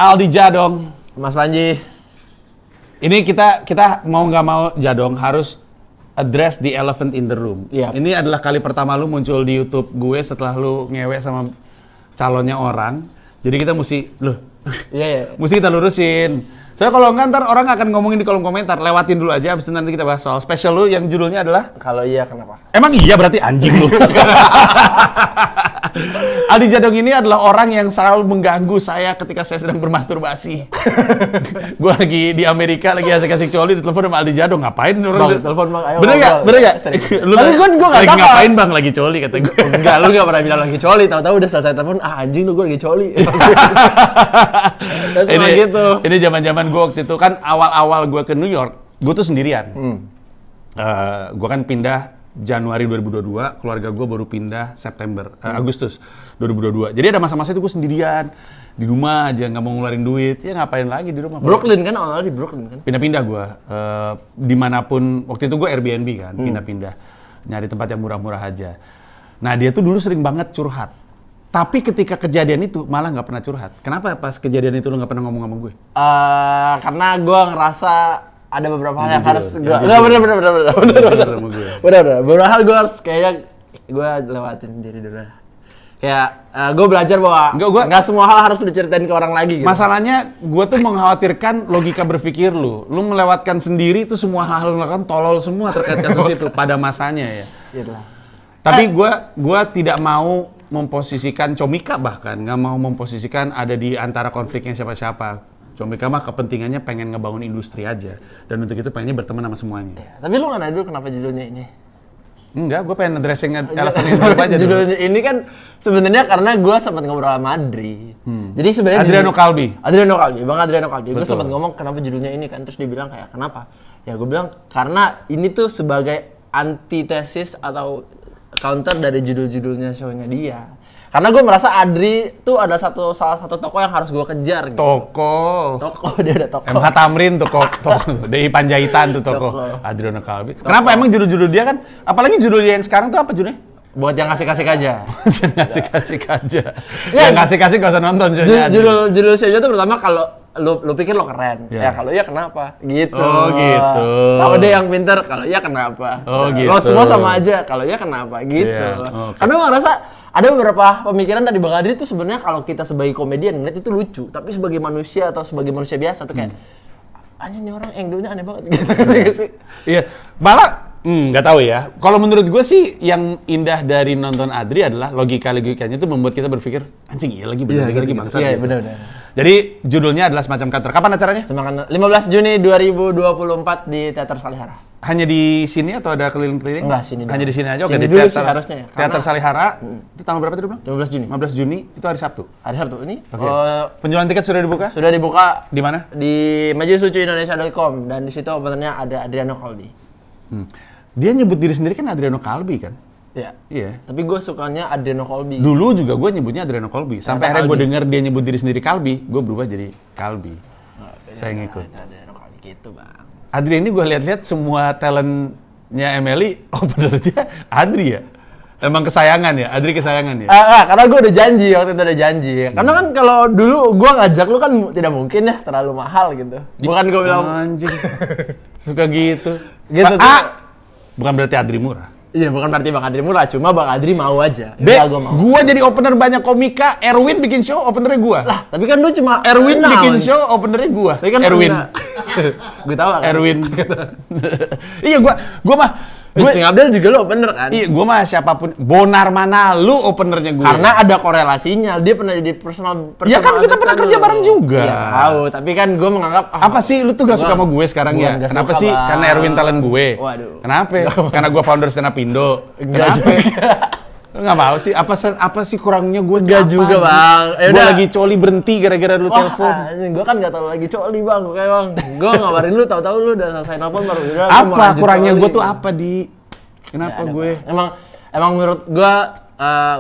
Aldi Jadong. Mas Panji. Ini kita mau nggak mau Jadong harus address the elephant in the room. Yep. Ini adalah kali pertama lu muncul di YouTube gue setelah lu ngewe sama calonnya orang. Jadi kita mesti mesti kita lurusin. Soalnya kalau nggak ntar orang akan ngomongin di kolom komentar, lewatin dulu aja, abis itu nanti kita bahas soal special lu yang judulnya adalah kalau iya kenapa? Emang iya berarti anjing lu. Aldi Jadong ini adalah orang yang selalu mengganggu saya ketika saya sedang bermasturbasi. Gue lagi di Amerika, lagi asik-asik coli, ditelepon sama Aldi Jadong. Ngapain orang telepon bang, ayo. Bener gak? Lu tapi gue gak lagi tahu ngapain bang? Lagi coli kata gue. Enggak, lu gak pernah bilang lagi coli. Tahu-tahu udah selesai telepon, anjing lu gue lagi coli. Ini zaman-zaman gue waktu itu kan awal-awal gue ke New York, gue tuh sendirian. Gue kan pindah Januari 2022, keluarga gue baru pindah Agustus 2022. Jadi ada masa-masa itu gue sendirian di rumah aja, nggak mau ngeluarin duit. Ya ngapain lagi di rumah? Brooklyn kan, awalnya di Brooklyn kan? Pindah-pindah gue, dimanapun. Waktu itu gue Airbnb kan, pindah-pindah, nyari tempat yang murah-murah aja. Nah dia tuh dulu sering banget curhat. Tapi ketika kejadian itu malah nggak pernah curhat. Kenapa pas kejadian itu lu nggak pernah ngomong sama gue? Karena gue ngerasa ada beberapa hal yang harus gue... Bener. Beberapa hal gue harus kayaknya gue lewatin diri dulu. Kayak gue belajar bahwa nggak semua hal harus diceritain ke orang lagi gitu. Masalahnya gue tuh mengkhawatirkan logika berpikir lu. Lu melewatkan sendiri tuh semua hal lu lakukan tolol semua terkait kasus itu pada masanya ya. Iyalah. Tapi gue tidak mau memposisikan Comika, bahkan nggak mau memposisikan ada di antara konfliknya siapa-siapa. Comika mah kepentingannya pengen ngebangun industri aja, dan untuk itu pengennya berteman sama semuanya. Ya, tapi lu nggak nanya dulu kenapa judulnya ini? Enggak, gue pengen addressing elephant in the room aja. Judulnya ini kan sebenarnya karena gue sempat ngobrol sama Adri. Jadi sebenarnya Adriano Calbi. Bang Adriano Calbi. Gue sempat ngomong kenapa judulnya ini kan, terus dia bilang kayak kenapa? Ya gue bilang karena ini tuh sebagai antitesis atau counter dari judul-judulnya show-nya dia. Karena gue merasa Adri tuh ada salah satu toko yang harus gue kejar gitu. Toko, dia ada toko. MH Tamrin tuh toko. DI Panjaitan tuh toko. Adriano Calbi. Kenapa emang judul-judul dia kan? Apalagi judul dia yang sekarang tuh apa judulnya? Buat yang kasih-kasih aja. Kasih aja. Yang kasih-kasih gak usah nonton show-nya. Judul show-nya tuh pertama kalau lu pikir lo keren. Ya kalau iya kenapa? Gitu. Oh gitu. Tahu deh yang pinter, kalau iya kenapa? Oh gitu. Lo semua sama aja, kalau iya kenapa? Gitu. Karena gue ngerasa ada beberapa pemikiran dari Bang Adri tuh sebenarnya kalau kita sebagai komedian ngeliat itu lucu, tapi sebagai manusia atau sebagai manusia biasa tuh kayak anjing nih orang angle-nya aneh banget gitu. Iya, malah nggak tahu ya. Kalau menurut gue sih yang indah dari nonton Adri adalah logikanya itu membuat kita berpikir anjing iya lagi bener lagi bangsat. Iya, gitu. benar. Jadi judulnya adalah semacam counter. Kapan acaranya? 15 Juni 2024 di Teater Salihara. Hanya di sini atau ada keliling-keliling? Enggak, sini hanya di sini aja. Oke, di dulu teater, sih harusnya ya. Teater Salihara. Itu tanggal berapa tadi, Bang? 15 Juni. 15 Juni itu hari Sabtu. Hari Sabtu ini. Okay. Penjualan tiket sudah dibuka? Sudah dibuka. Di mana? Di majelislucuindonesia.com dan di situ openernya ada Adriano Calbi. Dia nyebut diri sendiri kan Adriano Calbi kan? Iya. Iya. Tapi gue sukanya Adriano Calbi. Dulu juga gue nyebutnya Adriano Calbi. Sampai akhirnya gue denger dia nyebut diri sendiri Calbi, gue berubah jadi Calbi. Saya ngikut. Adriano Calbi gitu, Bang. Adri ini gue lihat-lihat semua talentnya Emily openernya Adri ya? Emang kesayangan ya? Adri kesayangan ya? Karena gue udah janji, waktu itu udah janji. Karena kan kalau dulu gue ngajak lu kan tidak mungkin ya, terlalu mahal gitu. Bukan gue bilang anjing. Suka gitu. Gitu bukan berarti Adri murah. Iya, bukan berarti Bang Adri murah, cuma Bang Adri mau aja. Gua jadi opener banyak komika, Erwin bikin show openernya gua. Lah, tapi kan lu cuma Erwin bikin show openernya gua. Tapi kan Erwin. Gue tahu kan. Erwin. Iya, gua mah Cing Abdel juga lu opener kan? Iya, gua mah siapapun. Bonar mana lu openernya gue. Karena ada korelasinya. Dia pernah jadi personal ya kan kita pernah kerja bareng juga. Iya, tahu. Tapi kan gue menganggap apa sih lu tuh gak suka sama gue sekarang ya? Kenapa sih? Bang. Karena Erwin talent gue. Waduh. Kenapa? Karena gue founder Stand Up Indo. Kenapa? Lu gak mau sih? Apa sih kurangnya gue? Enggak juga, Bang. Gue lagi coli berhenti gara-gara lu telepon. Gue kan gak tahu lagi coli, Bang. Kayak Bang. Gue ngabarin lu, tahu-tahu lu udah selesai nelfon baru. Apa kurangnya gue tuh apa di? Kenapa gue? Emang menurut gue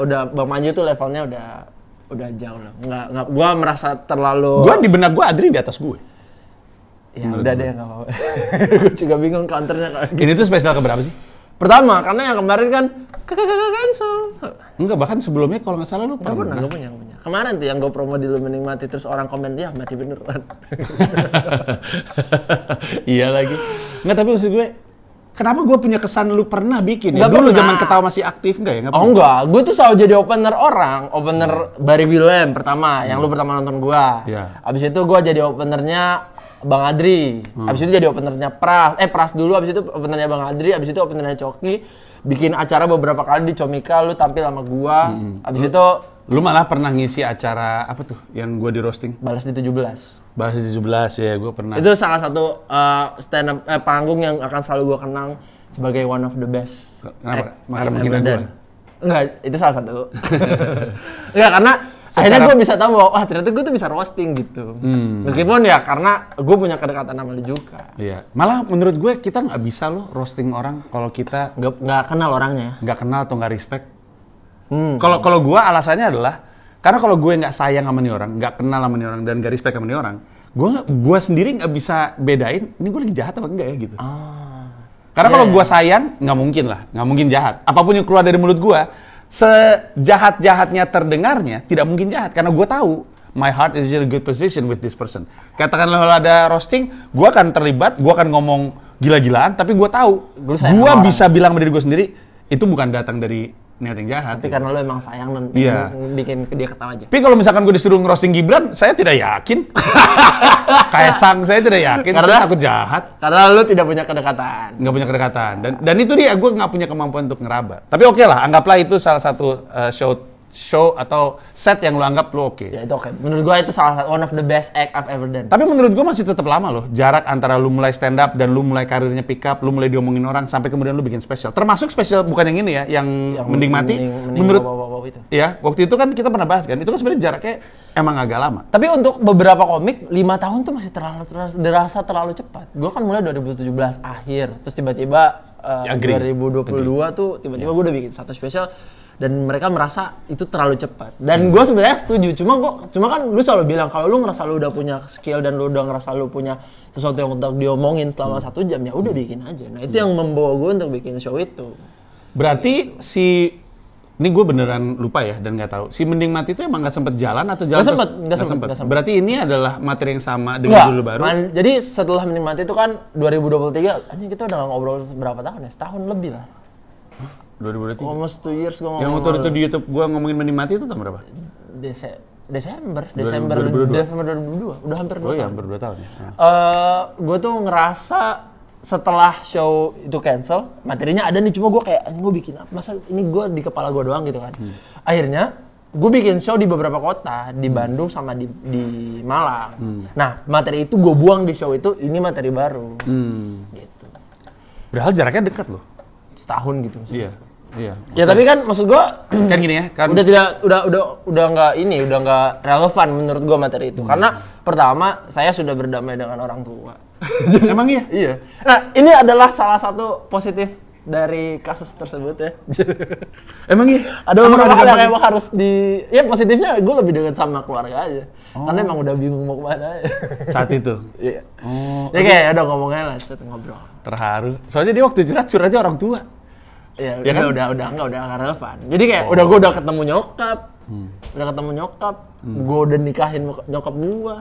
udah Bang Manji tuh levelnya udah jauh lah. Nggak gue merasa terlalu. Gue di benak gue Adri di atas gue. Ya udah deh nggak apa-apa. Gue juga bingung counternya. Ini tuh spesial keberapa sih? Pertama, karena yang kemarin kan cancel. Enggak, bahkan sebelumnya kalau nggak salah lu Nggak pernah, nggak punya. Kemarin tuh yang gue promo di Lu Mending Mati, terus orang komen, ya mati beneran. Iya lagi. Nggak, tapi maksud gue, kenapa gue punya kesan lu pernah bikin ya? Nggak Dulu pernah. zaman Ketawa masih aktif nggak ya? Nggak Oh pernah? enggak, gue tuh selalu jadi opener orang. Opener Barry Willem pertama, yang lu pertama nonton gue. Iya. Abis itu gue jadi openernya Bang Adri. Abis itu jadi openernya Pras dulu, abis itu openernya Bang Adri, abis itu openernya Coki. Bikin acara beberapa kali di Comika, lu tampil sama gua. Abis itu Lu malah pernah ngisi acara apa tuh yang gue di roasting? balas di 17. Bahas di 17 ya, gue pernah. Itu salah satu stand up panggung yang akan selalu gua kenang sebagai one of the best. Kenapa? act Karena I've menghina ever gua? done. Enggak, itu salah satu. Enggak, karena akhirnya gue bisa tahu bahwa wah ternyata gue tuh bisa roasting gitu. Meskipun ya karena gue punya kedekatan sama lu juga. Iya. Malah menurut gue kita nggak bisa loh roasting orang kalau kita Nggak kenal orangnya. nggak kenal atau nggak respect. Kalau gue alasannya adalah karena kalau gue nggak sayang sama nih orang, nggak kenal sama nih orang dan nggak respect sama nih orang, gue sendiri nggak bisa bedain ini gue lagi jahat apa enggak ya gitu. Karena kalau gue sayang nggak mungkin lah, nggak mungkin jahat. Apapun yang keluar dari mulut gue, sejahat-jahatnya terdengarnya tidak mungkin jahat karena gue tahu my heart is in a good position with this person. Katakanlah kalau ada roasting, gue akan terlibat, gue akan ngomong gila-gilaan, tapi gue tahu gue bisa bilang sama diri gue sendiri itu bukan datang dari niat yang jahat. Tapi karena lu emang sayang dan Iya. bikin dia ketawa aja. Tapi kalau misalkan gue disuruh ngerosting Gibran, saya tidak yakin. Kaisang, saya tidak yakin. Karena- Saya takut jahat. Karena lu tidak punya kedekatan. Nggak punya kedekatan. Dan itu dia, gue nggak punya kemampuan untuk ngeraba. Tapi oke lah, anggaplah itu salah satu show atau set yang lo anggap lo oke. Ya itu oke. Menurut gua itu salah satu one of the best act I've ever done. Tapi menurut gue masih tetap lama loh, jarak antara lu mulai stand up dan lu mulai karirnya pick up, lu mulai diomongin orang, sampai kemudian lu bikin spesial. Termasuk spesial bukan yang ini ya, yang Mending Mati. Menurut, bawa-bawa itu. ya waktu itu kan kita pernah bahas kan, itu kan sebenarnya jaraknya emang agak lama. Tapi untuk beberapa komik, 5 tahun tuh masih terasa terlalu cepat. Gua kan mulai 2017 akhir, terus tiba-tiba Agree. 2022 tuh tiba-tiba gua udah bikin satu spesial dan mereka merasa itu terlalu cepat. Dan gua sebenarnya setuju, cuma kan lu selalu bilang kalau lu ngerasa lu udah punya skill dan lu udah ngerasa lu punya sesuatu yang untuk diomongin selama 1 jam, ya udah bikin aja. Nah, itu yang membawa gua untuk bikin show itu. Berarti ini gue beneran lupa ya dan nggak tahu. Si Mending Mati itu emang nggak sempet jalan atau jalan? Nggak sempet. Berarti ini adalah materi yang sama dengan judul baru. Jadi setelah Mending Mati itu kan 2023, anjing kita udah nggak ngobrol berapa tahun ya? Setahun lebih lah. 2023. Almost 2 years gue ngomong. Yang waktu itu di YouTube gue ngomongin Mending Mati itu tahun berapa? Desember 2022. 2022. Udah hampir 2 Oh iya, tahun. hampir 2 tahun ya. Gue tuh ngerasa setelah show itu cancel, materinya ada nih, cuma gue kayak gue bikin apa? Masa ini gue di kepala gue doang gitu kan. Akhirnya gue bikin show di beberapa kota, di Bandung sama di Malang. Nah, materi itu gue buang di show itu, ini materi baru. Gitu. Padahal jaraknya dekat loh. Setahun gitu. Iya. Ya tapi kan maksud gue Kan gini ya, kan udah nggak relevan menurut gue materi itu. Karena pertama saya sudah berdamai dengan orang tua. emang iya. Iya. Nah, ini adalah salah satu positif dari kasus tersebut ya. Emang iya. Ada beberapa hal yang emang harus ya positifnya gue lebih dekat sama keluarga aja. Karena emang udah bingung mau kemana aja. Saat itu. Iya. Oh, Ya kayak udah ngomongnya lah, set ngobrol. terharu. Soalnya dia waktu curhat aja orang tua. Iya, Ya kan? udah nggak relevan. Jadi kayak gue udah ketemu nyokap. Gue udah nikahin nyokap gue.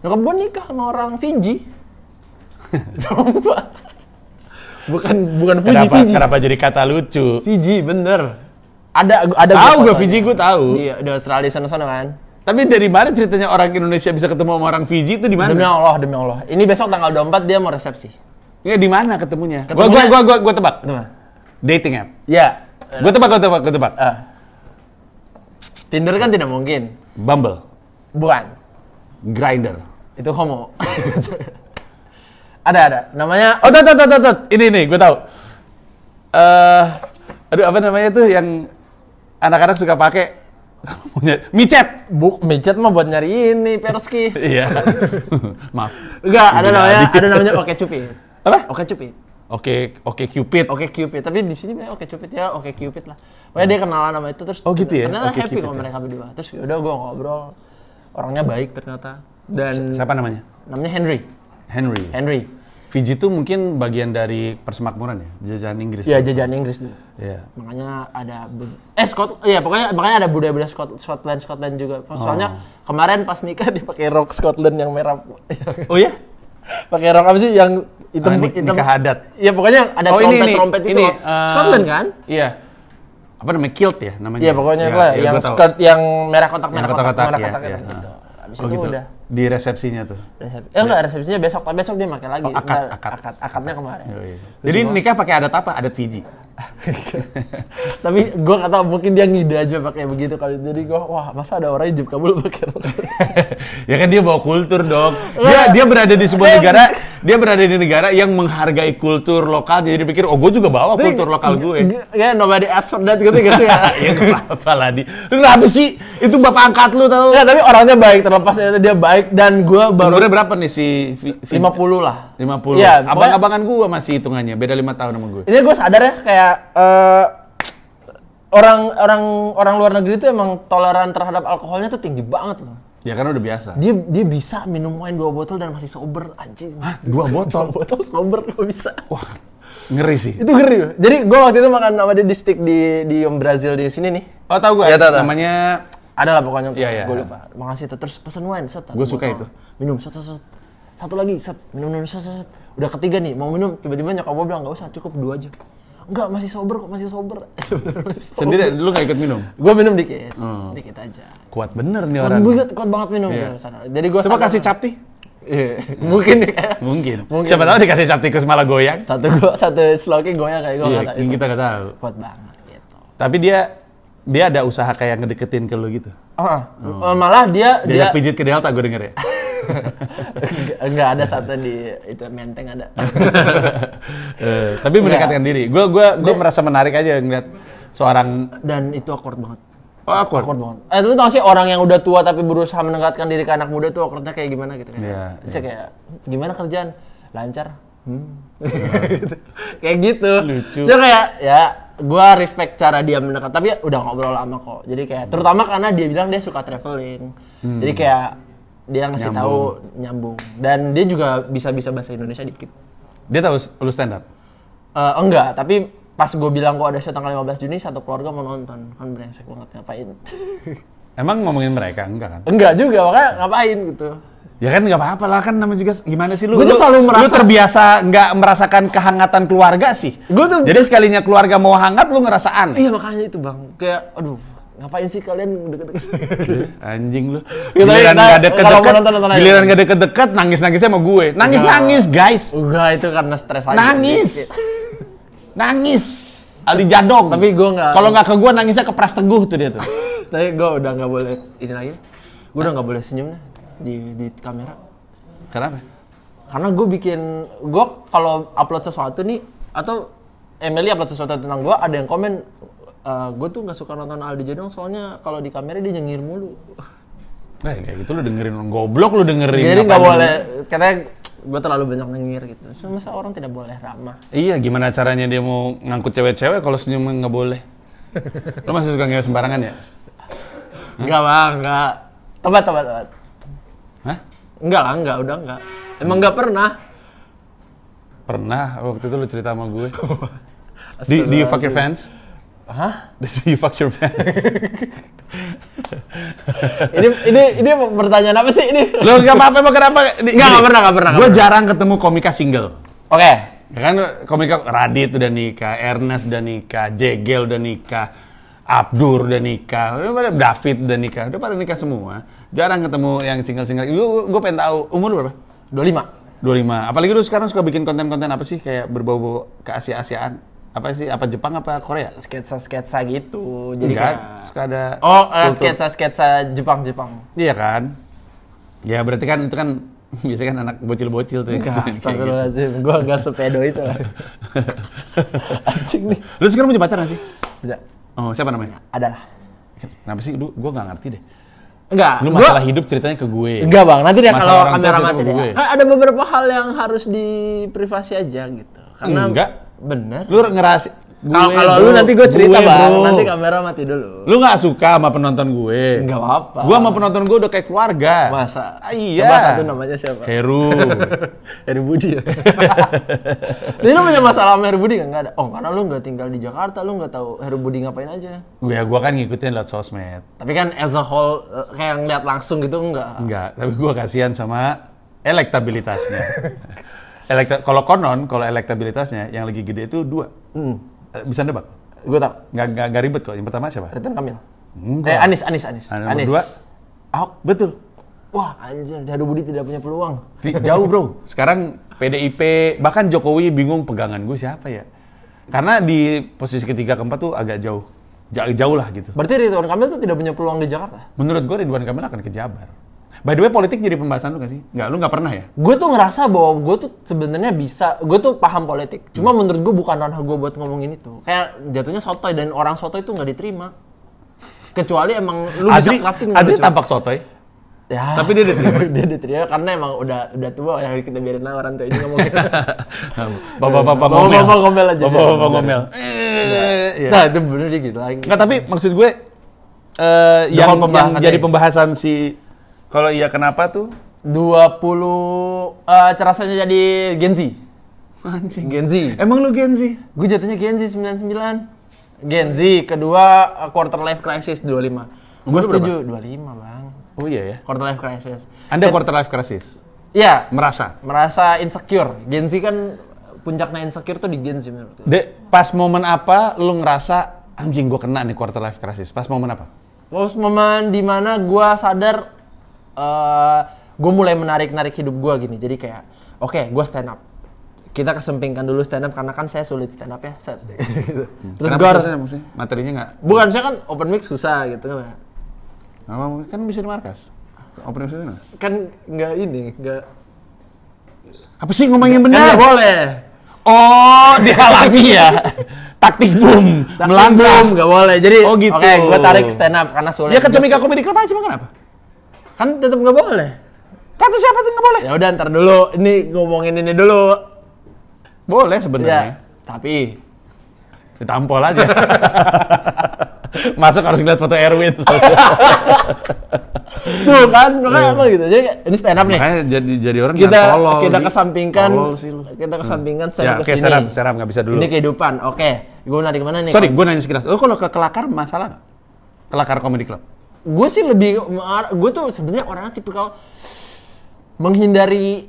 Nyokap gue nikah sama orang Fiji. Coba. Bukan Fiji. Kenapa jadi kata lucu? Fiji, bener. Ada Tahu gue fotonya. Fiji, gue tahu. Iya, di Australia sana-sana kan. Tapi dari mana ceritanya orang Indonesia bisa ketemu sama orang Fiji itu di mana? Demi Allah. Ini besok tanggal 24 dia mau resepsi. Ya di mana ketemunya? Ketemunya- Gua tebak. Itu mah. Dating app. Ya. Gua tebak. Tinder kan tidak mungkin. Bumble, Bukan. Grindr. Itu homo. Ada. Namanya Oh, tuh. Ini, gua tahu. Aduh, apa namanya tuh yang anak-anak suka pakai? Micet. micet mah buat nyari ini Persky. Iya. Maaf. Enggak, ada Jadi. namanya Oke Cupid. Apa? Oke Cupid. Oke Cupid. Oke Cupid, tapi di sini Oke Cupid ya, Oke Cupid lah. Pokoknya dia kenalan sama itu terus Oh, gitu ya? ternyata Oke happy Cupid kok ya? mereka berdua. Terus udah gue ngobrol. Orangnya baik ternyata. Dan Siapa namanya? namanya Henry. Henry. Fiji tuh mungkin bagian dari persemakmuran ya, jajahan Inggris. Iya, jajahan Inggris dulu. Iya. Makanya ada pokoknya ada budaya-budaya Scotland juga. Soalnya kemarin pas nikah dia pakai rok Scotland yang merah. Oh ya? Pakai rok apa sih yang hitam? Nikah adat. Iya, pokoknya ada trompet itu. Scotland kan? Iya. Apa namanya? Kilt ya namanya? Iya, pokoknya yang skirt yang merah kotak gitu. Gitu. Abis itu gitu. udah. Di resepsinya tuh? Enggak, resepsinya besok dia pakai lagi. Akadnya kemarin. Jadi nikah pakai adat apa? Adat Fiji? Tapi gue nggak tahu, mungkin dia ngide aja pakai begitu kali. Jadi gue, wah masa ada orang hijab kabul pakai rok? Ya kan dia bawa kultur dong. Dia berada di sebuah negara yang menghargai kultur lokal. Jadi dipikir, oh gue juga bawa kultur lokal gue. Ya nobody asked for that gitu gak sih? Ya kenapa lah di? Lu kenapa sih? Itu bapak angkat lu tau? Ya tapi orangnya baik, terlepas itu dia baik dan gue baru. Umurnya berapa nih si 50 lah. 50. Iya, abang-abangan gue masih hitungannya, beda 5 tahun sama gue. Ini gue sadar ya kayak orang luar negeri itu emang toleran terhadap alkoholnya tuh tinggi banget loh. Ya karena udah biasa. Dia bisa minum wine 2 botol dan masih sober, anjing. Hah? 2 botol? 2 botol sober kok bisa? Wah, ngeri sih. Itu ngeri. Jadi gue waktu itu makan sama dia di stick di Om Brazil di sini nih. Oh tahu gue. Ya, tahu. Namanya ada lah pokoknya. Iya. Gue lupa. Makasih tuh. Terus pesen wine set. Gue suka itu. Minum set. Satu lagi set. Minum set. Udah ketiga nih mau minum, tiba-tiba nyokap gue bilang nggak usah, cukup 2 aja. Enggak, masih sober kok, masih sober. Sendiri, lu nggak ikut minum? Gue minum dikit, dikit aja. Kuat bener nih orang. Kuat banget minum. Iya. Jadi gue coba kasih capti. Iya, mungkin. Siapa tahu dikasih captikus malah goyang. Satu sloki goyang kayak gue. Iya, kita nggak tahu. Kuat banget gitu. Tapi dia ada usaha kayak ngedeketin ke lu gitu. Malah dia pijit ke Delta gue denger ya. Enggak ada satu di itu Menteng ada. Tapi mendekatkan diri. Gue merasa menarik aja ngeliat seorang, dan itu awkward banget. Oh, awkward banget. Lu tau sih orang yang udah tua tapi berusaha mendekatkan diri ke anak muda tuh awkwardnya kayak gimana gitu kan. Iya. Cek kayak gimana kerjaan? Lancar. Kayak gitu. Lucu. Cuma kayak ya gua respect cara dia mendekat, tapi udah ngobrol lama kok. Jadi kayak terutama karena dia bilang dia suka traveling. Jadi kayak dia ngasih tahu nyambung, dan dia juga bisa bahasa Indonesia dikit. Dia tahu lu stand up? Enggak, tapi pas gue bilang gue ada show tanggal 15 Juni, satu keluarga mau nonton. Kan brengsek banget, ngapain? Emang ngomongin mereka? Enggak kan? Enggak juga, makanya ngapain gitu. Ya kan nggak apa-apa lah, kan namanya juga gimana sih lu? Gue tuh selalu merasa... Lu terbiasa nggak merasakan kehangatan keluarga sih. Jadi sekalinya keluarga mau hangat, lu ngerasa aneh. Iya makanya itu bang, kayak aduh. Ngapain sih kalian deket-deket? Anjing lu. Giliran nggak deket-deket, nangis-nangisnya sama gue. Nangis, guys. Enggak, itu karena stres aja. Nangis. Ali Jadong. Tapi gue nggak. Kalau nggak ke gue, nangisnya ke Pras Teguh tuh dia tuh. Tapi gue udah nggak boleh ini lagi. Gue udah nggak boleh senyumnya di kamera. Kenapa? Karena gue kalau upload sesuatu nih, atau Emily upload sesuatu tentang gue, ada yang komen, gue tuh nggak suka nonton Aldi Jadong soalnya kalau di kamera dia nyengir mulu. Kayak gitu lu dengerin goblok, lu dengerin. Jadi nggak boleh, katanya gue terlalu banyak nyengir gitu. So, masa orang tidak boleh ramah? Iya, gimana caranya dia mau ngangkut cewek-cewek kalau senyum nggak boleh? Lu masih suka ngewe sembarangan ya? Enggak bang, enggak. Tobat. Hah? Enggak, udah enggak. Emang nggak pernah? Pernah, waktu itu lu cerita sama gue. Do you fuck your fans? Hah? Do you fuck your fans? ini pertanyaan apa sih ini? Lo nggak apa-apa, emang kenapa? Nggak pernah. Gue jarang ketemu komika single. Oke. Ya kan komika Radit udah nikah, Ernest udah nikah, Jegel udah nikah, Abdur udah nikah, David udah nikah, udah pada nikah semua. Jarang ketemu yang single-single. Gue pengen tahu umur berapa? 25. Apalagi lu sekarang suka bikin konten-konten apa sih kayak berbau-bau ke Asia-Asiaan? Apa sih? Apa Jepang apa Korea? Sketsa gitu. Jadi enggak, kayak suka ada sketsa Jepang. Iya kan? Ya berarti kan itu kan biasanya kan anak bocil-bocil tuh. Astagfirullahaladzim, gue gak sepedo itu lah. Anjing nih. Lu sekarang punya pacar gak sih? Punya. Oh, siapa namanya? Adalah. Kenapa sih? Gue gak ngerti deh. Enggak. Lu masalah hidup ceritanya ke gue. Enggak bang, nanti dia kalau kamera cerita mati ke gue. deh. Kan ada beberapa hal yang harus diprivasi aja gitu. Karena enggak. Bener. Lu ngerasa Kalau lu nanti gue cerita bang, nanti kamera mati dulu. Lu nggak suka sama penonton gue? Nggak apa-apa. Gue sama penonton gue udah kayak keluarga. Masa? Iya. Coba satu namanya siapa? Heru. Heru Budi ya? Jadi lu punya masalah sama Heru Budi nggak ada? Oh karena lu nggak tinggal di Jakarta, lu nggak tahu Heru Budi ngapain aja? Gue kan ngikutin lewat sosmed. Tapi kan as a whole, kayak ngeliat langsung gitu enggak? Enggak, tapi gue kasihan sama elektabilitasnya. Kalau elektabilitasnya yang lagi gede itu 2. Bisa nebak? Gue tau. Nggak ribet kok. Yang pertama siapa? Ridwan Kamil. Enggak. Anies. Nomor 2? Ahok. Betul. Wah anjir, Heru Budi tidak punya peluang. Jauh bro. Sekarang PDIP, bahkan Jokowi bingung pegangan gue siapa ya. Karena di posisi ketiga keempat tuh agak jauh. Jauh lah gitu. Berarti Ridwan Kamil tuh tidak punya peluang di Jakarta? Menurut gue Ridwan Kamil akan ke Jabar. By the way, politik jadi pembahasan lu nggak sih? Nggak, lu nggak pernah ya? Gue tuh ngerasa bahwa gue tuh sebenarnya bisa, gue tuh paham politik. Cuma menurut gue bukan ranah gue buat ngomongin itu. Kayak jatuhnya sotoy dan orang sotoy itu nggak diterima. Kecuali emang lu bisa crafting. Adri tampak sotoy. Ya. Tapi dia diterima. Dia diterima karena emang udah tua yang kita biarin orang tua ini ngomongin. Bapak-bapak ngomel aja. Bapak-bapak ngomel. Nah itu bener dia gitu lagi. Nggak, tapi maksud gue yang jadi pembahasan si kalau iya kenapa tuh 20 rasanya jadi Gen Z. Anjing. Gen Z. Emang lu Gen Z? Gue jatuhnya Gen Z 99. Gen Z, kedua quarter life crisis 25. Gue setuju 25, Bang. Oh iya ya. Quarter life crisis. Anda quarter life crisis? Iya. Merasa insecure. Gen Z kan puncaknya insecure tuh di Gen Z menurut gue. Pas momen apa lu ngerasa anjing gue kena nih quarter life crisis? Pas momen apa? Pas momen dimana gue sadar gue mulai menarik hidup gue gini. Jadi kayak, oke, gue stand up. Kita kesampingkan dulu stand up karena kan saya sulit stand up ya. Terus gue harus materinya nggak? Bukan, saya kan open mic susah gitu kan. Kan bisa di markas. Open mic susah. Kan nggak. Apa sih ngomongin Kan benar? nggak boleh. Oh, dihalangi ya. Taktik boom, melangkah. Nggak boleh. Jadi, gitu. Oke, gue tarik stand up karena sulit. Ya ke Comika Comedy Club aja, kenapa? Kan tetap nggak boleh. Kata siapa tuh nggak boleh? Ya udah ntar dulu, ini ngomongin ini dulu. Boleh sebenarnya. Ya, tapi ditampol aja. Masuk harus ngeliat foto Erwin. Tuh kan, makanya apa gitu. Jadi ini stand up nih. Makanya jadi orang kita kesampingkan. Kita kesampingkan stand up kesini. Oke, seram nggak bisa dulu. Ini kehidupan. Oke, gue nanti kemana nih? Sorry, gue nanya sekilas. Kalau ke Kelakar masalah nggak? Kelakar Comedy Club. Gue sih gue tuh sebenarnya orangnya tipikal menghindari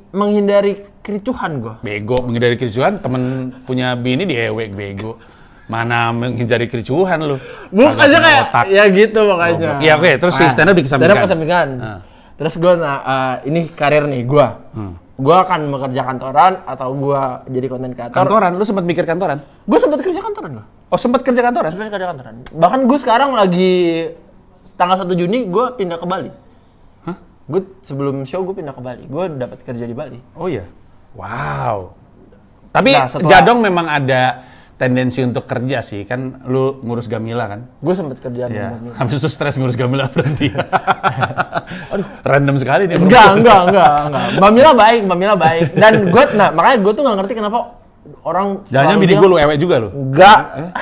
kericuhan gue. Bego, menghindari kericuhan, temen punya bini diewek bego. Mana menghindari kericuhan lu? Bukan aja kayak otak. Ya gitu makanya. Iya oke, terus stand up dikesampingkan. Stand up kesampingkan. Terus gue ini karir nih gue. Gue akan bekerja kantoran atau gue jadi konten kreator. Kantoran? Lu sempat mikir kantoran? Gue sempat kerja kantoran gue. Oh sempat kerja kantoran? Sempat kerja kantoran. Bahkan gue sekarang lagi tanggal 1 Juni gue pindah ke Bali. Hah? Gue sebelum show gue pindah ke Bali. Gue dapat kerja di Bali. Oh iya. Wow. Tapi Jadong memang ada tendensi untuk kerja sih, kan lu ngurus Gamila kan? Gue sempet kerjaan ya. Habis itu stres ngurus Gamila berhenti. Aduh, random sekali nih. Enggak. Mbak Mila baik. Dan gue, makanya gue tuh nggak ngerti kenapa orang. Jangan bini gue lu ewek juga lu? Enggak.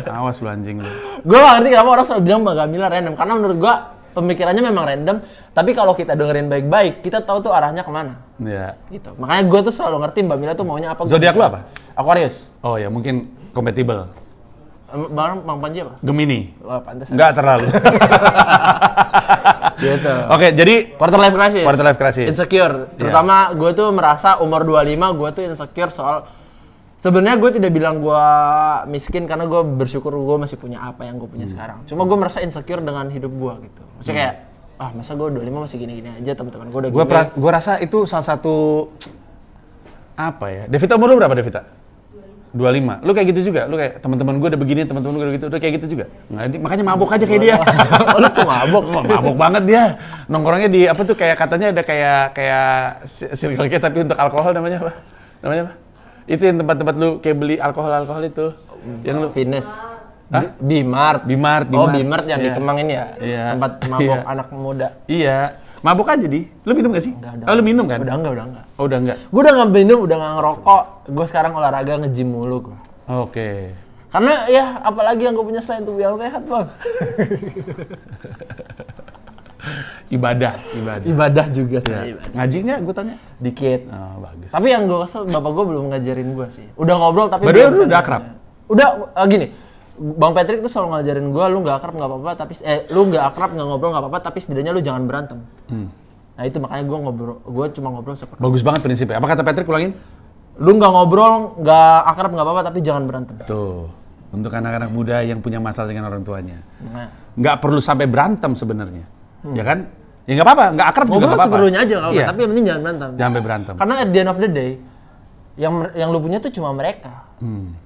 Awas lu anjing lu. Gue nggak ngerti kenapa orang selalu bilang Mbak Gamila random, karena menurut gue pemikirannya memang random. Tapi kalau kita dengerin baik-baik, kita tahu tuh arahnya kemana. Iya. Gitu. Makanya gue tuh selalu ngerti Mbak Mila tuh maunya apa. Zodiak lu apa? Aquarius. Oh ya, mungkin compatible. Bang Panji apa? Gemini. Wah, pantas. Enggak terlalu. Gitu. Oke, jadi quarter life crisis. Quarter life crisis. Insecure. Terutama gue tuh merasa umur 25 gue tuh insecure soal sebenarnya gue tidak bilang gue miskin karena gue bersyukur gue masih punya apa yang gue punya sekarang. Cuma gue merasa insecure dengan hidup gue gitu. Maksudnya kayak masa gue 25 masih gini-gini aja, teman-teman gue udah gede. Gue rasa itu salah satu apa ya? Devita umur lu berapa, Devita? 25. Lu kayak gitu juga? Lu kayak teman-teman gue udah begini, teman-teman gue udah gitu, udah kayak gitu juga? Nggak, makanya mabuk aja kayak dia. Lu kok mabuk? Mabuk banget dia. Nongkrongnya di apa tuh kayak katanya ada kayak Circle K tapi untuk alkohol namanya apa? Itu yang tempat-tempat lu kayak beli alkohol itu. Yang lu Fitness. Bimart. Oh, Bimart yang di Kemang ini ya? Iya. Tempat mabuk anak muda. Iya. Mabuk aja di. Lu minum gak sih? Udah. Oh, lu minum kan? Udah enggak. Oh, udah enggak. Gue udah nggak minum, udah nggak ngerokok. Gue sekarang olahraga nge-gym mulu gue. Oke. Karena ya apalagi yang gue punya selain tubuh yang sehat, Bang. Ibadah juga sih. Ya. Ngaji nggak? Gue tanya. Dikit. Oh, bagus. Tapi yang gue kesel, bapak gue belum ngajarin gue sih. Udah ngobrol tapi Baru udah akrab? Udah, gini. Bang Patrick tuh selalu ngajarin gue, lu nggak akrab nggak apa-apa, tapi lu nggak akrab nggak ngobrol nggak apa-apa, tapi setidaknya lu jangan berantem. Nah itu makanya gue cuma ngobrol seperti. Bagus banget prinsipnya. Apa kata Patrick, ulangin? Lu nggak ngobrol, nggak akrab nggak apa-apa, tapi jangan berantem. Tuh, untuk anak-anak muda yang punya masalah dengan orang tuanya, Nah, nggak perlu sampai berantem sebenarnya, ya kan? Ya nggak apa-apa, nggak akrab juga ngobrol nggak apa-apa. seperlunya aja nggak apa-apa, Iya. tapi yang penting jangan berantem. Jangan sampai berantem. Karena at the end of the day, yang lu punya tuh cuma mereka.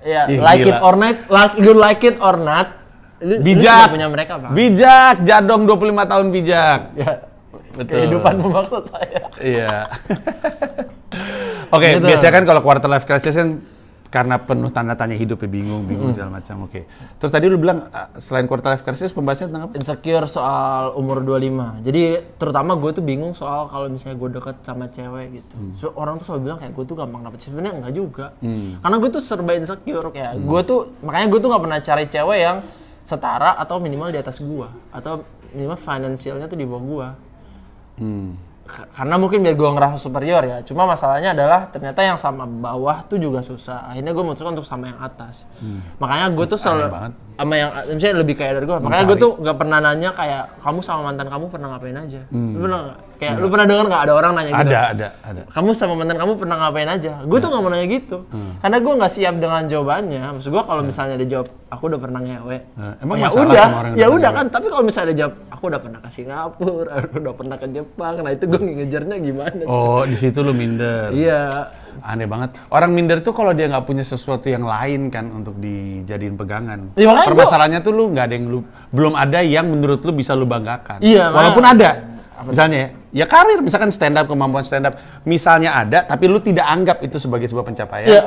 Ya, Ih, like gila. it or not, you like it or not, lu Bijak, cuma punya mereka, Bang. bijak, Jadong 25 tahun bijak. Ya, Betul. kehidupan maksud saya. Iya. Oke, Gitu. biasanya kan kalau quarter life crisis kan karena penuh tanda tanya hidup ya, bingung segala macam. Oke. Terus tadi lu bilang selain quarter life crisis pembahasannya tentang apa? Insecure soal umur 25. Jadi terutama gue tuh bingung soal kalau misalnya gue deket sama cewek gitu. So, orang tuh selalu bilang kayak gue tuh gampang dapet cewek. Sebenarnya enggak juga. Karena gue tuh serba insecure kayak. Gue tuh makanya gue tuh nggak pernah cari cewek yang setara atau minimal di atas gue atau minimal finansialnya tuh di bawah gue. Karena mungkin biar gue ngerasa superior ya. Cuma masalahnya adalah ternyata yang sama bawah tuh juga susah. Akhirnya gue memutuskan untuk sama yang atas. Makanya gue tuh selalu banget. sama yang misalnya lebih kaya dari gue. Makanya gue tuh nggak pernah nanya kayak kamu sama mantan kamu pernah ngapain aja. Lu pernah nggak? Kayak lu pernah dengar nggak ada orang nanya gitu? Ada. Kamu sama mantan kamu pernah ngapain aja? Gue tuh nggak mau nanya gitu. Karena gue nggak siap dengan jawabannya. Maksud gue kalau misalnya dia jawab aku udah pernah ngewe. Emang ya masalah udah, sama orang yang ya udah udah ngewe? kan. Tapi kalau misalnya dia jawab aku udah pernah ke Singapura, aku udah pernah ke Jepang. Nah itu gue ngejarnya gimana? Oh, di situ lu minder. Iya. Aneh banget. Orang minder tuh kalau dia nggak punya sesuatu yang lain kan untuk dijadiin pegangan. Ya, makanya Permasalahannya tuh lu nggak ada yang belum ada yang menurut lu bisa lu banggakan. Iya, Walaupun ada. Misalnya ya karir, misalkan stand up, kemampuan stand up. Misalnya ada, tapi lu tidak anggap itu sebagai sebuah pencapaian. Ya,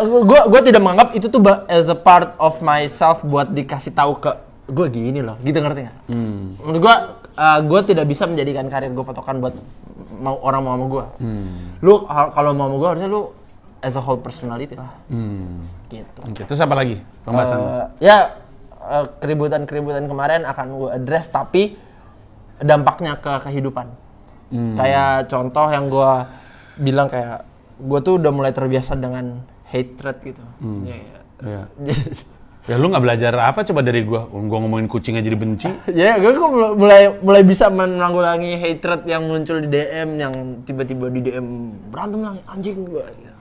gue tidak menganggap itu tuh as a part of myself buat dikasih tahu ke gue gini loh, gitu ngerti nggak? Menurut gue tidak bisa menjadikan karir gue patokan buat orang mau sama gue. Lu kalau mau sama gue harusnya lu as a whole personality lah. Gitu. Oke, terus apa lagi pembahasan? Keributan kemarin akan gue address tapi dampaknya ke kehidupan. Kayak contoh yang gue bilang kayak gue tuh udah mulai terbiasa dengan hatred gitu. Iya. Ya lu nggak belajar apa coba dari gua? Gua ngomongin kucing aja dibenci. Ya, gue kok mulai bisa menanggulangi hatred yang muncul di DM, yang tiba-tiba di DM berantem lah anjing gue. Gitu.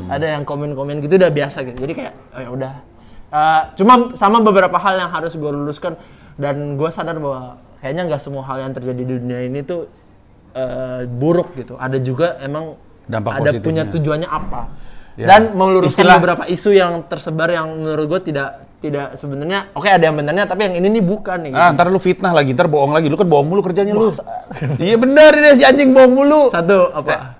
Ada yang komen-komen gitu udah biasa gitu. Jadi kayak oh ya udah. Cuma sama beberapa hal yang harus gue luruskan dan gue sadar bahwa kayaknya nggak semua hal yang terjadi di dunia ini tuh buruk gitu. Ada juga emang Dampak ada positifnya. punya tujuannya apa. Ya. Dan meluruskan beberapa isu yang tersebar yang menurut gue tidak sebenarnya oke, ada yang benernya tapi yang ini nih bukan nih gitu. Ntar lu fitnah lagi, ntar bohong lagi. Lu kan bohong mulu kerjanya lu. Iya bener ini si anjing bohong mulu. Satu apa?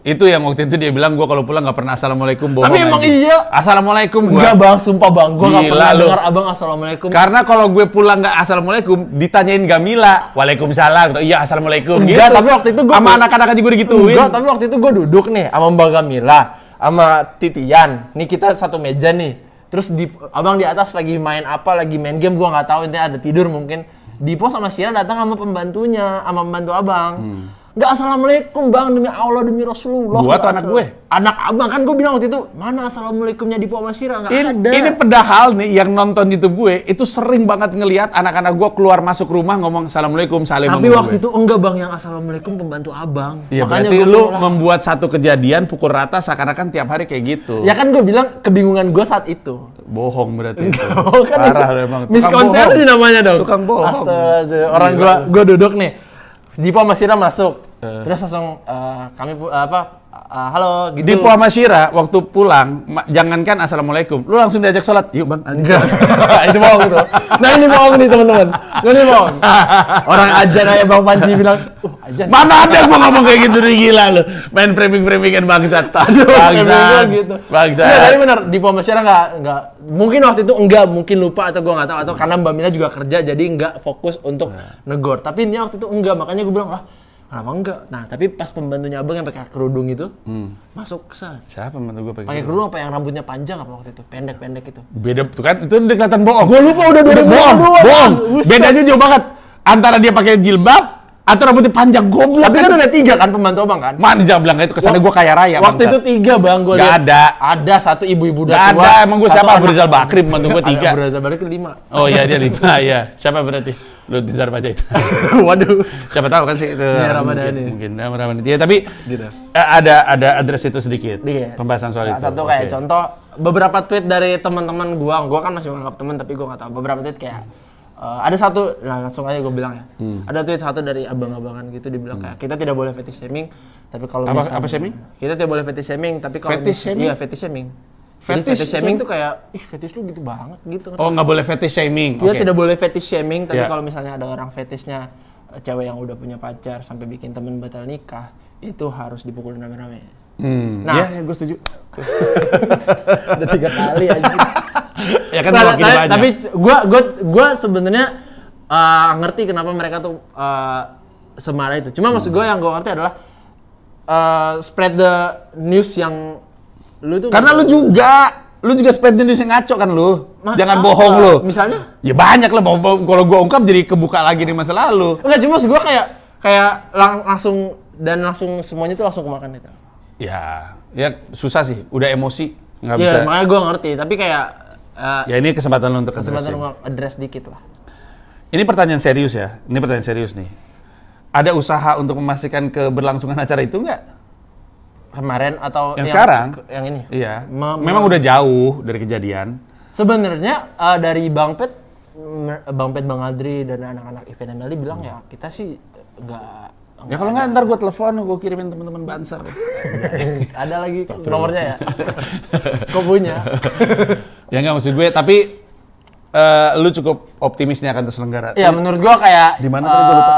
Itu yang waktu itu dia bilang gua kalau pulang nggak pernah assalamualaikum bohong. Tapi emang anjing. iya. Assalamualaikum gua. Enggak bang, sumpah bang, gue gak Gila pernah lu. dengar abang assalamualaikum. Karena kalau gue pulang nggak assalamualaikum, ditanyain Gamila, waalaikumsalam, gitu. Iya assalamualaikum. Enggak, gitu. tapi waktu itu gua sama anak-anak aja gue digituin. Enggak, tapi waktu itu gue duduk nih sama Mbak Gamila, sama Titian. Nih kita satu meja nih. Terus abang di atas lagi main apa, lagi main game, gue nggak tahu, intinya ada tidur mungkin. Dipo sama Sira datang sama pembantunya, sama pembantu abang. Nggak assalamualaikum bang, demi Allah, demi Rasulullah. Gua atau anak gue? Anak abang, kan gue bilang waktu itu, mana assalamualaikumnya Dipo sama Sira, nggak ada. Ini padahal nih yang nonton YouTube gue itu sering banget ngelihat anak-anak gue keluar masuk rumah ngomong assalamualaikum, salim Tapi sama waktu gue. itu enggak bang, yang assalamualaikum pembantu abang. Iya, Makanya berarti gua lu bilang, membuat satu kejadian pukul rata seakan-akan tiap hari kayak gitu. ya kan gue bilang kebingungan gue saat itu. Bohong berarti itu. Oh, kan Parah itu emang. miskonsepsi namanya dong. Tukang bohong. Astaga, orang gua duduk nih. Dipo sama Sira masuk. Terus langsung halo gitu. Dipo sama Syira waktu pulang, jangankan assalamualaikum, lu langsung diajak sholat. Yuk bang. Enggak. Itu bohong tuh. Nah ini bohong nih teman-teman. Ini bohong. Orang ajan aja Bang Panji bilang, ajan. Mana ada gua ngomong kayak gitu nih, gila lu. Main framing-framingan bangsat. Aduh, Bangsat. gitu. Bangsat. Iya, tapi benar Dipo sama Sira nggak mungkin waktu itu mungkin lupa atau gua nggak tahu atau karena Mbak Mila juga kerja jadi nggak fokus untuk negor. Tapi intinya waktu itu enggak, makanya gue bilang lah Kenapa enggak? Nah, tapi pas pembantunya abang yang pakai kerudung itu masuk set. Siapa pembantu gue Pakai kerudung apa yang rambutnya panjang apa waktu itu? Pendek-pendek itu. Beda tuh kan, itu udah kelihatan bohong. Gue lupa udah 2022. Bohong. Bedanya jauh banget. Antara dia pakai jilbab atau rambutnya panjang, goblok. Tapi kan udah 3 kan pembantu abang kan? Mana jangan bilang itu, kesannya gue kaya raya. Waktu itu 3 bang, gue lihat. Gak ada. Ada 1 ibu-ibu udah Gak tua. ada, emang gue siapa? Abu Rizal Bakri, pembantu gue 3. Abu Rizal Bakri 5. Oh iya, dia 5, iya. Siapa berarti? Lut Binsar Panjaitan. Waduh. Siapa tahu kan sih itu. Iya, Ramadhani. Mungkin Ramadhani. Ya, tapi Gitu. ada address itu sedikit. Iya. Pembahasan soal itu. Satu kayak contoh beberapa tweet dari teman-teman gua kan masih menganggap teman tapi gua nggak tahu. Beberapa tweet kayak ada satu, nah langsung aja gue bilang ya. Ada tweet satu dari abang-abangan gitu dibilang kayak kita tidak boleh fetish shaming, tapi kalau Apa shaming? Kita tidak boleh fetish shaming, tapi kalau Fetish shaming? iya fetish shaming. Fetish shaming tuh kayak ih fetish lu gitu banget gitu. Oh, nggak boleh fetish shaming. Dia Oke. tidak boleh fetish shaming, tapi Iya. kalau misalnya ada orang fetishnya cewek yang udah punya pacar sampai bikin temen batal nikah, itu harus dipukulin rame-rame. Nah, ya, gue setuju. Udah 3 kali aja. Ya kan Nah, makin banyak. tapi gua sebenarnya ngerti kenapa mereka tuh semarah itu. Cuma maksud gua yang gua ngerti adalah spread the news yang lu tuh Karena lu juga spread news yang ngaco kan lu. Jangan bohong lu. Misalnya? Ya banyak lah, kalau gua ungkap jadi kebuka lagi di masa lalu. Enggak, cuma maksud gua kayak langsung semuanya tuh langsung kemakan itu. Ya susah sih, udah emosi, nggak Iya, bisa. makanya gua ngerti, tapi kayak Ya ini kesempatan lu untuk kesempatan address. gua address dikit lah. Ini pertanyaan serius ya, ini pertanyaan serius nih. Ada usaha untuk memastikan keberlangsungan acara itu nggak? Kemarin atau Yang sekarang? Yang ini. Iya, memang udah jauh dari kejadian. Sebenarnya dari Bang Pet, Bang Adri dan anak-anak event MLI bilang ya kita sih nggak Ya kalau nggak ntar gue telepon, gue kirimin teman-teman Banser. ada lagi nomornya ya. Kok punya? Ya nggak, maksud gue, tapi lu cukup optimis nih akan terselenggara. Iya, menurut gua kayak Di mana tadi gua lupa?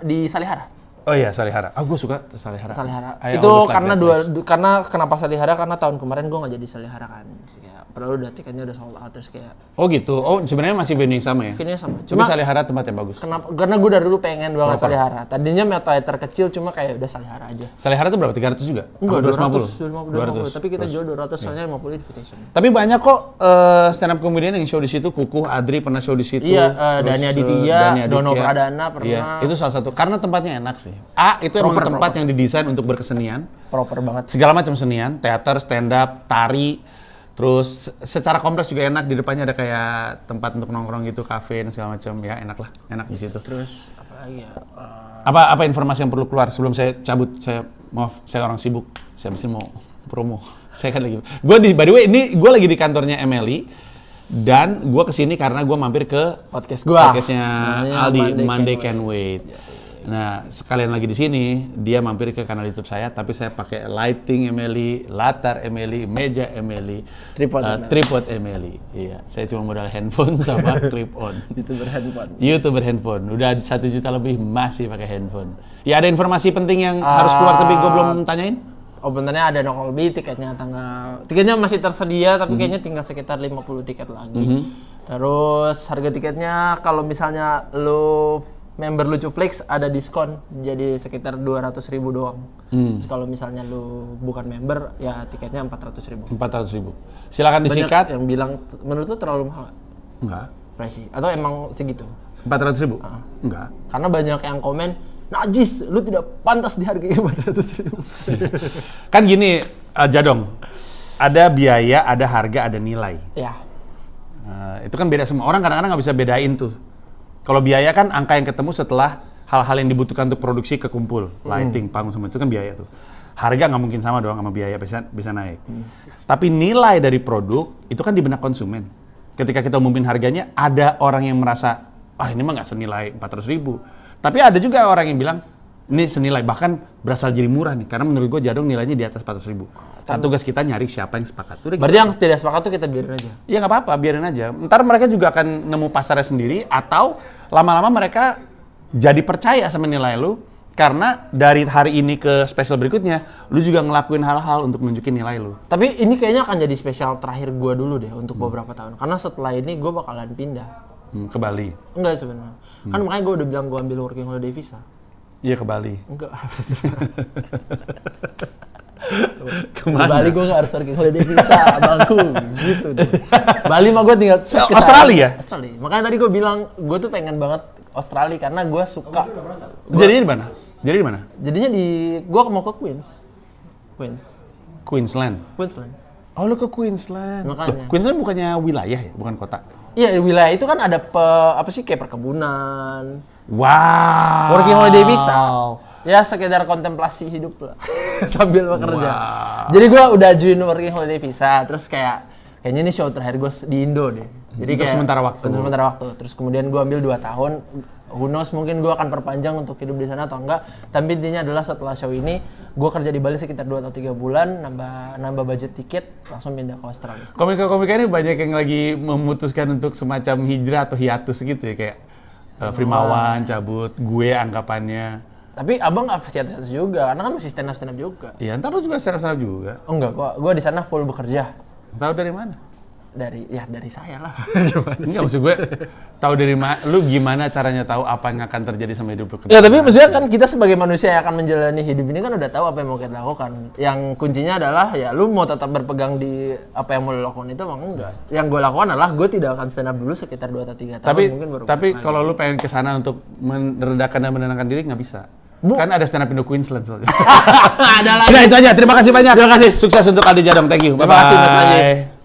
Di Salihara. Oh iya, Salihara. Gue suka Salihara. Salihara. I Itu always like karena that place. karena kenapa Salihara? Karena tahun kemarin gua nggak jadi Salihara kan. Kayak padahal udah tiketnya udah sold out terus kayak Oh gitu. Oh sebenarnya masih venue yang sama ya? venue sama. Cuma Cuma Salihara tempat yang bagus. kenapa? Karena gua dari dulu pengen banget Proper. Salihara. Tadinya meta terkecil cuma kayak udah Salihara aja. Salihara itu berapa? 300 juga? Enggak, Apa 250. Tapi kita jual 200 soalnya 50 invitation. Tapi banyak kok stand up comedian yang show di situ. Kukuh Adri pernah show di situ. Iya, Terus, Dani Aditya, Dono Pradana pernah. Iya, itu salah satu. Karena tempatnya enak sih. Itu emang tempat yang didesain untuk berkesenian. Proper banget. Segala macam senian, teater, stand up, tari. Terus secara kompleks juga enak. Di depannya ada kayak tempat untuk nongkrong gitu, kafe dan segala macam. Ya enak lah, enak di situ. Terus apa lagi ya? Apa informasi yang perlu keluar sebelum saya cabut? Maaf, saya orang sibuk. Saya mesti mau promo. Saya kan lagi. By the way, ini gue lagi di kantornya MLI dan gue kesini karena gue mampir ke Podcast gua. podcastnya Namanya Aldi, Monday Monday Can Can Wait. Nah, sekalian lagi di sini, dia mampir ke kanal YouTube saya, tapi saya pakai lighting Emily, latar Emily, meja Emily, tripod Emily. Iya, saya cuma modal handphone sama clip on. YouTuber handphone. Udah 1 juta lebih masih pakai handphone. Ya ada informasi penting yang harus keluar tapi gue belum tanyain. Opennya ada Nokolbi, tiketnya masih tersedia tapi kayaknya tinggal sekitar 50 tiket lagi. Terus harga tiketnya kalau misalnya lu member Lucu Flix ada diskon jadi sekitar 200.000 doang. Terus kalau misalnya lu bukan member ya tiketnya 400.000. 400.000. Silakan Banyak disikat. yang bilang menurut lu terlalu mahal Enggak. pricey atau emang segitu? 400.000? Enggak. Karena banyak yang komen najis, lu tidak pantas dihargai 400.000. Kan gini, Jadong. Ada biaya, ada harga, ada nilai. Ya. Itu kan beda semua. Orang kadang-kadang nggak bisa bedain tuh. Kalau biaya kan angka yang ketemu setelah hal-hal yang dibutuhkan untuk produksi kekumpul. Lighting, panggung, semua itu kan biaya tuh. Harga nggak mungkin sama dong sama biaya, bisa naik. Tapi nilai dari produk itu kan di benak konsumen. Ketika kita umumin harganya, ada orang yang merasa, ini mah nggak senilai 400.000. Tapi ada juga orang yang bilang, ini senilai, bahkan berasal jadi murah nih. Karena menurut gue Jadong nilainya di atas 400.000. Nah, tugas kita nyari siapa yang sepakat. Udah Berarti yang tidak sepakat tuh kita biarin aja? Ya nggak apa-apa, biarin aja. Ntar mereka juga akan nemu pasarnya sendiri, atau lama-lama mereka jadi percaya sama nilai lu, karena dari hari ini ke spesial berikutnya, lu juga ngelakuin hal-hal untuk nunjukin nilai lu. Tapi ini kayaknya akan jadi spesial terakhir gue dulu deh untuk beberapa tahun. Karena setelah ini gue bakalan pindah. Ke Bali. Enggak sebenarnya. Kan makanya gue udah bilang gue ambil working holiday visa. Iya ke Bali. Enggak. Kemana? Di Bali gue nggak harus working holiday visa, abangku. Gitu deh. Bali mah gue tinggal Australia? Australia. Makanya tadi gue bilang, gue tuh pengen banget Australia karena gue suka. Jadinya di mana? Jadi di mana? Jadinya gue mau ke Queensland. Queensland. Oh, lu ke Queensland. Makanya. Loh, Queensland bukannya wilayah ya, bukan kota. Iya, wilayah itu kan ada apa sih kayak perkebunan. Wow. Working holiday visa. Ya sekedar kontemplasi hidup lah sambil bekerja. Wow. Jadi gue udah ajuin working holiday visa, terus kayaknya ini show terakhir gue di Indo deh. Jadi Untuk kayak sementara waktu. Untuk sementara waktu. Terus kemudian gue ambil 2 tahun. Who knows, mungkin gue akan perpanjang untuk hidup di sana atau enggak. Tapi intinya adalah setelah show ini, gue kerja di Bali sekitar 2 atau 3 bulan, nambah budget tiket, langsung pindah ke Australia. Komika-komika ini banyak yang lagi memutuskan untuk semacam hijrah atau hiatus gitu ya, kayak Frimawan cabut, gue anggapannya. Tapi abang nggak hiatus juga, karena kan masih stand up juga. Iya, ntar lu juga stand up juga. Oh enggak, gue di sana full bekerja. Tahu dari mana? Dari saya lah. Enggak, maksud gue tahu dari mana, lu gimana caranya tahu apa yang akan terjadi sama hidup lu ke Ya depan? tapi maksudnya kan kita sebagai manusia yang akan menjalani hidup ini kan udah tahu apa yang mau kita lakukan. Yang kuncinya adalah ya lu mau tetap berpegang di apa yang mau lu lakukan itu emang enggak. Yang gue lakukan adalah gue tidak akan stand up dulu sekitar 2 atau 3 tahun mungkin baru. Tapi kalau lu pengen ke sana untuk meredakan dan menenangkan diri nggak bisa. Kan ada stand up Indo Queensland soalnya. ada lagi. Nah, itu aja. Terima kasih banyak. Terima kasih. Sukses untuk Aldi Jadong. Thank you. Bye-bye. Terima kasih Mas Panji.